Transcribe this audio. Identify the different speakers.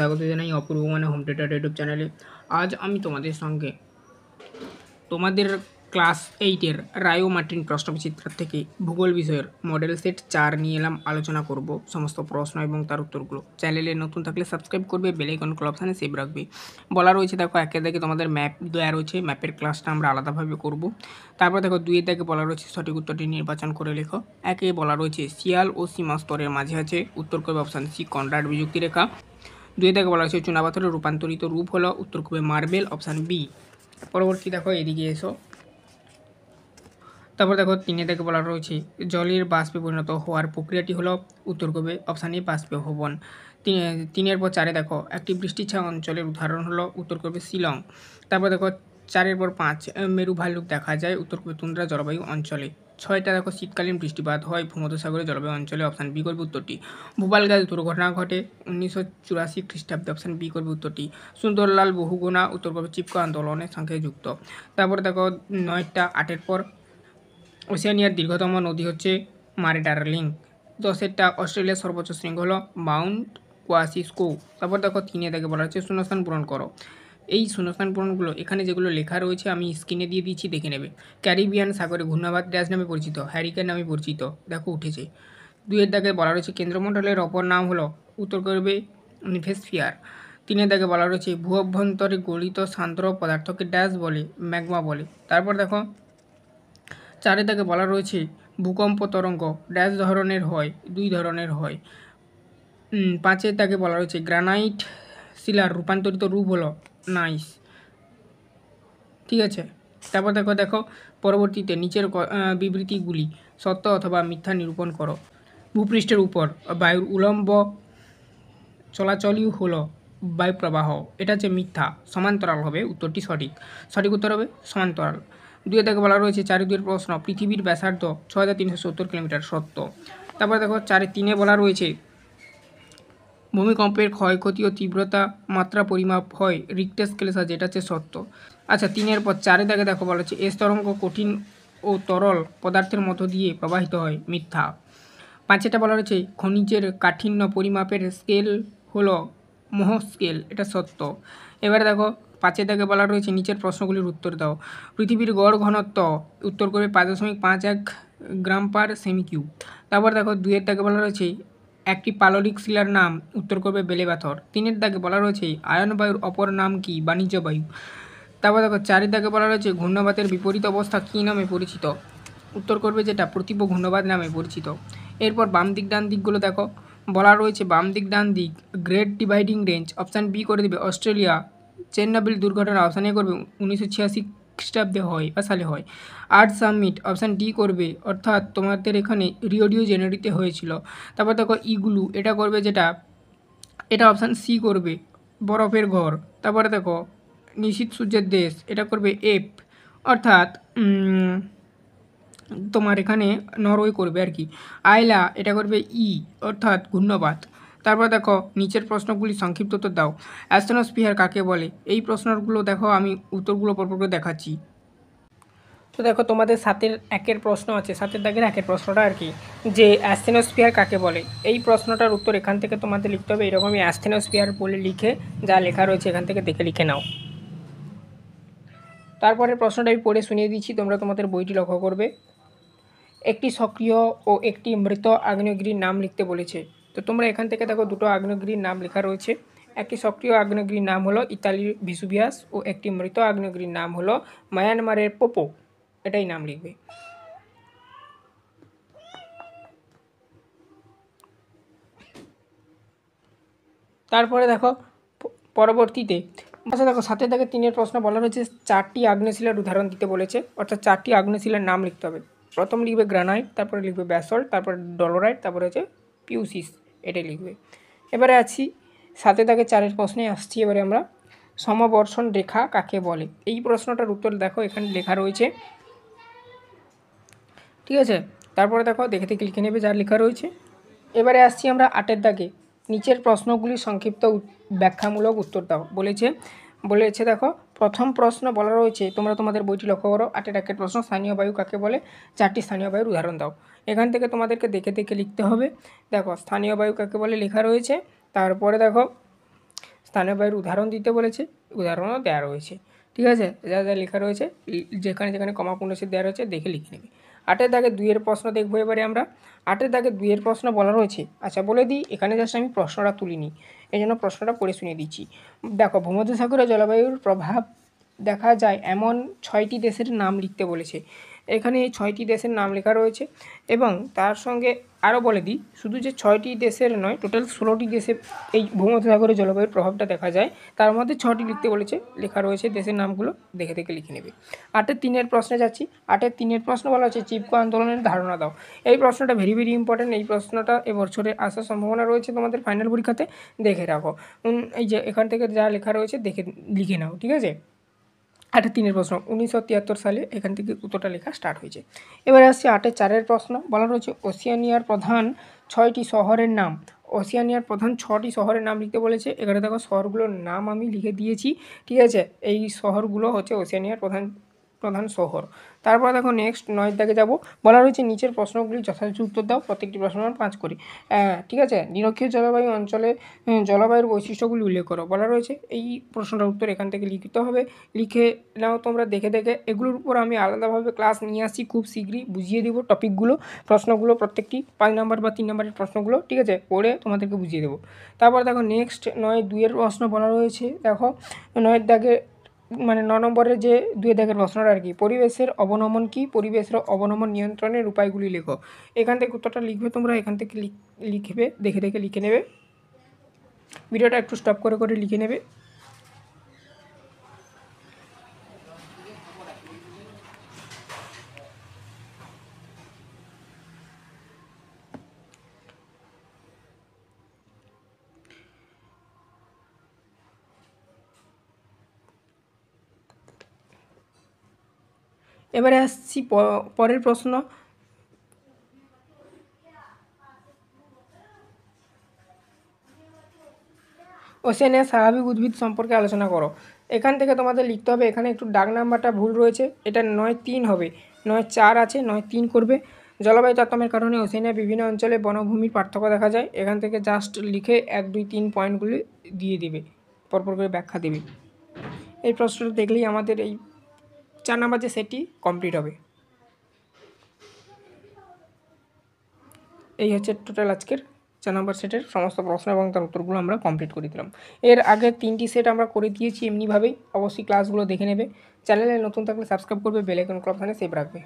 Speaker 1: স্বাগত জানাই অপূর্ব মানে হোম থিয়েটার ইউটিউব চ্যানেলে। আজ আমি তোমাদের সঙ্গে তোমাদের ক্লাস 8-এর রায়ো মার্টিন প্রশ্নবিচিত্র থেকে ভূগোল বিষয়ের মডেল সেট 4 নিয়ে এলাম, আলোচনা করব সমস্ত প্রশ্ন এবং তার উত্তরগুলো। চ্যানেলে নতুন থাকলে সাবস্ক্রাইব করবে, বেল আইকন অপশানে সেভ রাখবে। বলা রয়েছে দেখো, একে দেখে তোমাদের ম্যাপ দেওয়া রয়েছে, ম্যাপের ক্লাসটা আমরা আলাদাভাবে করব। তারপর দেখো 2 দেখে বলা রয়েছে সঠিক উত্তরটি নির্বাচন করে লেখো। একে বলা রয়েছে শিয়াল ও সীমা স্তরের মাঝে আছে, উত্তর করবে অপশান সি কনরাড বিযুক্তি রেখা। 2 থেকে বলা হয়েছে চুনাপাথরের রূপান্তরিত রূপ হলো, উত্তর করবে মার্বেল, অপশান বি। পরবর্তী দেখো এদিকে এসো। তারপর দেখো 3 থেকে বলা রয়েছে জলের বাষ্পে পরিণত হওয়ার প্রক্রিয়াটি হলো, উত্তর করবে অপশান এ বাষ্পীভবন। 3 পর 4 দেখো একটি বৃষ্টিছায়া অঞ্চলের উদাহরণ হলো, উত্তর করবে শিলং। তারপর দেখো 4 পর 5 মেরু ভাল্লুক দেখা যায়, উত্তর করবে তুন্দ্রা জলবায়ু অঞ্চলে। 6টা দেখো শীতকালীন বৃষ্টিপাত হয় ভূমধ্যসাগরের জলবায়ু অঞ্চলে, অপশান বি করবে উত্তরটি। ভোপাল গ্যাস দুর্ঘটনা ঘটে 1984 খ্রিস্টাব্দে, অপশান বি করবে উত্তরটি। সুন্দরলাল বহুগুণা, উত্তর করবে চিপকো আন্দোলনের সঙ্গে যুক্ত। তারপরে দেখো 9টা 8 পর ওশেনিয়ার দীর্ঘতম নদী হচ্ছে মারে ডার্লিং। 10টা অস্ট্রেলিয়ার সর্বোচ্চ শৃঙ্গ হলো মাউন্ট কোয়াসিস্কো। তারপর দেখো 3 থেকে বলা হচ্ছে শূন্যস্থান পূরণ করো। এই শূন্যস্থান পূরণগুলো এখানে যেগুলো লেখা রয়েছে আমি স্ক্রিনে দিয়ে দিচ্ছি, দেখে নেবে। ক্যারিবিয়ান সাগরে ঘূর্ণাবাত ড্যাশ নামে পরিচিত, হ্যারিকেন নামে পরিচিত, দেখো উঠেছে। 2 দাগে বলা রয়েছে কেন্দ্রমণ্ডলের অপর নাম হলো, উত্তর করবে নিফেসফিয়ার। 3 দাগে বলা রয়েছে ভূ অভ্যন্তরে গলিত সান্দ্র পদার্থকে ড্যাশ বলে, ম্যাগমা বলে। তারপর দেখো 4 দাগে বলা রয়েছে ভূকম্প তরঙ্গ ড্যাশ ধরনের হয়, 2 ধরনের হয়। 5 দাগে বলা রয়েছে গ্রানাইট শিলার রূপান্তরিত রূপ হলো নাইস, ঠিক আছে। তারপর দেখো পরবর্তীতে নিচের বিবৃতিগুলি সত্য অথবা মিথ্যা নিরূপণ করো। ভূপৃষ্ঠের উপর বায়ুর উলম্ব চলাচলই হলো বায়ুপ্রবাহ, এটা হচ্ছে মিথ্যা। সমান্তরাল হবে উত্তরটি সঠিক, সঠিক উত্তর হবে সমান্তরাল। 2 থেকে বলা রয়েছে 4 প্রশ্ন পৃথিবীর ব্যাসার্ধ 6370 কিলোমিটার, সত্য। তারপর দেখো 4-3 বলা রয়েছে ভূমিকম্পের ক্ষয়ক্ষতি ও তীব্রতা মাত্রা পরিমাপ হয় রিক্টার স্কেলের সাহায্যে, যেটা হচ্ছে সত্য। আচ্ছা 3 পর 4 দাগে দেখো বলা হচ্ছে এস তরঙ্গ কঠিন ও তরল পদার্থের মধ্য দিয়ে প্রবাহিত হয়, মিথ্যা। 5টা বলা রয়েছে খনিজের কাঠিন্য পরিমাপের স্কেল হলো মোহ স্কেল, এটা সত্য। এবারে দেখো 5 দাগে বলা রয়েছে নিচের প্রশ্নগুলির উত্তর দাও। পৃথিবীর গড় ঘনত্ব, উত্তর করবে 5.51 গ্রাম পার সেমি কিউব। তারপর দেখো 2 দাগে বলা রয়েছে একটি পাললিক শিলার নাম, উত্তর করবে বেলে পাথর। 3 দাগে বলা রয়েছে আয়ন বায়ুর অপর নাম কি, বাণিজ্য বায়ু। তারপর দেখো 4 দাগে বলা রয়েছে ঘূর্ণবাতের বিপরীত অবস্থা কী নামে পরিচিত, উত্তর করবে যেটা প্রতিপ ঘূর্ণবাত নামে পরিচিত। এরপর বাম দিক ডান দিকগুলো দেখো, বলা রয়েছে বাম দিক ডান দিক great dividing range, option B করে দেবে অস্ট্রেলিয়া। চেরনোবিল দুর্ঘটনা অপশান এ করবে 1986 খ্রিস্টাব্দে হয় বা সালে হয়। আর্থ সামিট অপশান ডি করবে, অর্থাৎ তোমাদের এখানে রিও ডি জেনেরিতে হয়েছিল। তারপর দেখো ইগুলু, এটা করবে যেটা, এটা অপশান সি করবে বরফের ঘর। তারপরে দেখো নিশীথ সূর্যের দেশ, এটা করবে এফ, অর্থাৎ তোমার এখানে নরওয়ে করবে আর কি। আইলা, এটা করবে ই, অর্থাৎ ঘূর্ণবাত। তারপর দেখো নিচের প্রশ্নগুলি সংক্ষিপ্ত উত্তর দাও। অ্যাস্ট্রোস্ফিয়ার কাকে বলে, এই প্রশ্নগুলো দেখো আমি উত্তরগুলো পরপর করে দেখাচ্ছি। তো দেখো তোমাদের 7-1 প্রশ্ন আছে, 7 দাগের 1 প্রশ্নটা আর কি, যে অ্যাস্টেনোস্ফিয়ার কাকে বলে। এই প্রশ্নটার উত্তর এখান থেকে তোমাদের লিখতে হবে, এরকমই অ্যাস্টেনোস্ফিয়ার বলে লিখে যা লেখা রয়েছে এখান থেকে দেখে লিখে নাও। তারপরে প্রশ্নটা আমি পড়ে শুনিয়ে দিচ্ছি, তোমরা তোমাদের বইটি লক্ষ্য করবে। একটি সক্রিয় ও একটি মৃত আগ্নেয়গিরির নাম লিখতে বলেছে। তো তোমরা এখান থেকে দেখো দুটো আগ্নেয়গিরির নাম লেখা রয়েছে। একটি সক্রিয় আগ্নেয়গিরির নাম হলো ইতালির ভিসুভিয়াস ও একটি মৃত আগ্নেয়গিরির নাম হলো মায়ানমারের পোপো, এটাই নাম লিখবে। তারপরে দেখো পরবর্তীতে আচ্ছা দেখো 7 থেকে 3 প্রশ্ন বলা রয়েছে 4টি আগ্নেয়শিলার উদাহরণ দিতে বলেছে, অর্থাৎ 4টি আগ্নেয়শিলার নাম লিখতে হবে। প্রথম লিখবে গ্রানাইট, তারপরে লিখবে ব্যাসল্ট, তারপরে ডলোরাইট, তারপরে হচ্ছে পিউসিস, এটাই লিখবে। এবারে আছি 7 থেকে 4 প্রশ্নে আসছি। এবারে আমরা সমবর্ষণ রেখা কাকে বলে, এই প্রশ্নটার উত্তর দেখো এখানে লেখা রয়েছে, ঠিক আছে। তারপরে দেখো দেখে থেকে লিখে নেবে যা লেখা রয়েছে। এবারে আসছি আমরা 8 দাগে, নিচের প্রশ্নগুলির সংক্ষিপ্ত ব্যাখ্যামূলক উত্তর দাও বলেছে দেখো প্রথম প্রশ্ন বলা রয়েছে, তোমরা তোমাদের বইটি লক্ষ্য করো। 8 প্রশ্ন স্থানীয় বায়ু কাকে বলে, 4টি স্থানীয় বায়ুর উদাহরণ দাও। এখান থেকে তোমাদেরকে দেখে লিখতে হবে। দেখো স্থানীয় বায়ু কাকে বলে লেখা রয়েছে। তারপরে দেখো স্থানীয় বায়ুর উদাহরণ দিতে বলেছে, উদাহরণও দেওয়া রয়েছে। ঠিক আছে, যা যা লেখা রয়েছে যেখানে যেখানে কমা পূর্ণচ্ছেদ দেওয়া রয়েছে দেখে লিখে নেবে। 8-এর দাগে 2-এর প্রশ্ন দেখবো এবারে আমরা। 8-এর দাগে 2-এর প্রশ্ন বলা রয়েছে। আচ্ছা বলে দিই, এখানে জাস্ট আমি প্রশ্নটা তুলিনি, এই জন্য প্রশ্নটা পড়ে শুনিয়ে দিচ্ছি। দেখো, ভূমধ্যসাগরে জলবায়ুর প্রভাব দেখা যায় এমন 6টি দেশের নাম লিখতে বলেছে। এখানে এই 6টি দেশের নাম লেখা রয়েছে এবং তার সঙ্গে আরও বলে দিই, শুধু যে 6টি দেশের নয়, টোটাল 16টি দেশে এই ভূমধ্যসাগরে জলবায়ুর প্রভাবটা দেখা যায়। তার মধ্যে 6টি লিখতে বলেছে, লেখা রয়েছে দেশের নামগুলো, দেখে দেখে লিখে নেবে। 8-এর 3-এর প্রশ্নে যাচ্ছি। 8-এর 3-এর প্রশ্ন বলা হচ্ছে চিপকো আন্দোলনের ধারণা দাও। এই প্রশ্নটা ভেরি ভেরি ইম্পর্টেন্ট। এই প্রশ্নটা এবছরে আসার সম্ভাবনা রয়েছে তোমাদের ফাইনাল পরীক্ষাতে, দেখে রাখো। এই যে এখান থেকে যা লেখা রয়েছে দেখে লিখে নাও, ঠিক আছে। 8-এর 3-এর প্রশ্ন 1973 সালে এখান থেকে উত্তরটা লেখা স্টার্ট হয়েছে। এবারে আসছে 8-এর 4-এর প্রশ্ন, বলা রয়েছে ওসিয়ানিয়ার প্রধান 6টি শহরের নাম। ওসিয়ানিয়ার প্রধান 6টি শহরের নাম লিখতে বলেছে। এখানে দেখো শহরগুলোর নাম আমি লিখে দিয়েছি, ঠিক আছে। এই শহরগুলো হচ্ছে ওসিয়ানিয়ার প্রধান শহর। তারপর দেখো নেক্সট 9-এর দাগে যাব, বলা রয়েছে নিচের প্রশ্নগুলি যথাযথ উত্তর দাও, প্রত্যেকটি প্রশ্ন 5 করে। ঠিক আছে, নিরক্ষীয় জলবায়ু অঞ্চলে জলবায়ুর বৈশিষ্ট্যগুলি উল্লেখ করো বলা রয়েছে। এই প্রশ্নটার উত্তর এখান থেকে লিখতে হবে, লিখে নাও তোমরা দেখে দেখে। এগুলোর উপর আমি আলাদাভাবে ক্লাস নিয়ে আসছি, খুব শীঘ্রই বুঝিয়ে দেবো টপিকগুলো, প্রশ্নগুলো, প্রত্যেকটি 5 নম্বর বা 3 নম্বরের প্রশ্নগুলো, ঠিক আছে, পড়ে তোমাদেরকে বুঝিয়ে দেবো। তারপর দেখো নেক্সট 9-2-এর প্রশ্ন বলা রয়েছে। দেখো 9-এর দাগে 9 নম্বরের যে 2-এর দাগের প্রশ্নটা আর কি, পরিবেশের অবনমন কি, পরিবেশের অবনমন নিয়ন্ত্রণের উপায়গুলি লেখো। এখান থেকে উত্তরটা লিখবে তোমরা, এখান থেকে লিখবে, দেখে দেখে লিখে নেবে। ভিডিওটা একটু স্টপ করে করে লিখে নেবে। এবারে আসছি পরের প্রশ্ন। ওশেনের স্বাভাবিক উদ্ভিদ সম্পর্কে আলোচনা করো। এখান থেকে তোমাদের লিখতে হবে, এখানে একটু দাগ নাম্বারটা ভুল রয়েছে, এটা 9-3 হবে, 9-4 আছে, 9-3 করবে। জলবায়ু তারতম্যের কারণে ওশেনিয়ার বিভিন্ন অঞ্চলে বনভূমির পার্থক্য দেখা যায়। এখান থেকে জাস্ট লিখে 1, 2, 3 পয়েন্টগুলি দিয়ে দিবে, পরপর করে ব্যাখ্যা দেবে। এই প্রশ্নটা দেখলেই আমাদের এই 4 নাম্বার যে সেটটি কমপ্লিট হবে। এই হচ্ছে টোটাল আজকের 4 নম্বর সেটের সমস্ত প্রশ্ন এবং তার উত্তরগুলো আমরা কমপ্লিট করে দিলাম। এর আগে 3টি সেট আমরা করে দিয়েছি এমনিভাবেই, অবশ্যই ক্লাসগুলো দেখে নেবে। চ্যানেলে নতুন থাকলে সাবস্ক্রাইব করবে, বেল আইকন অপশানে সেভ রাখবে।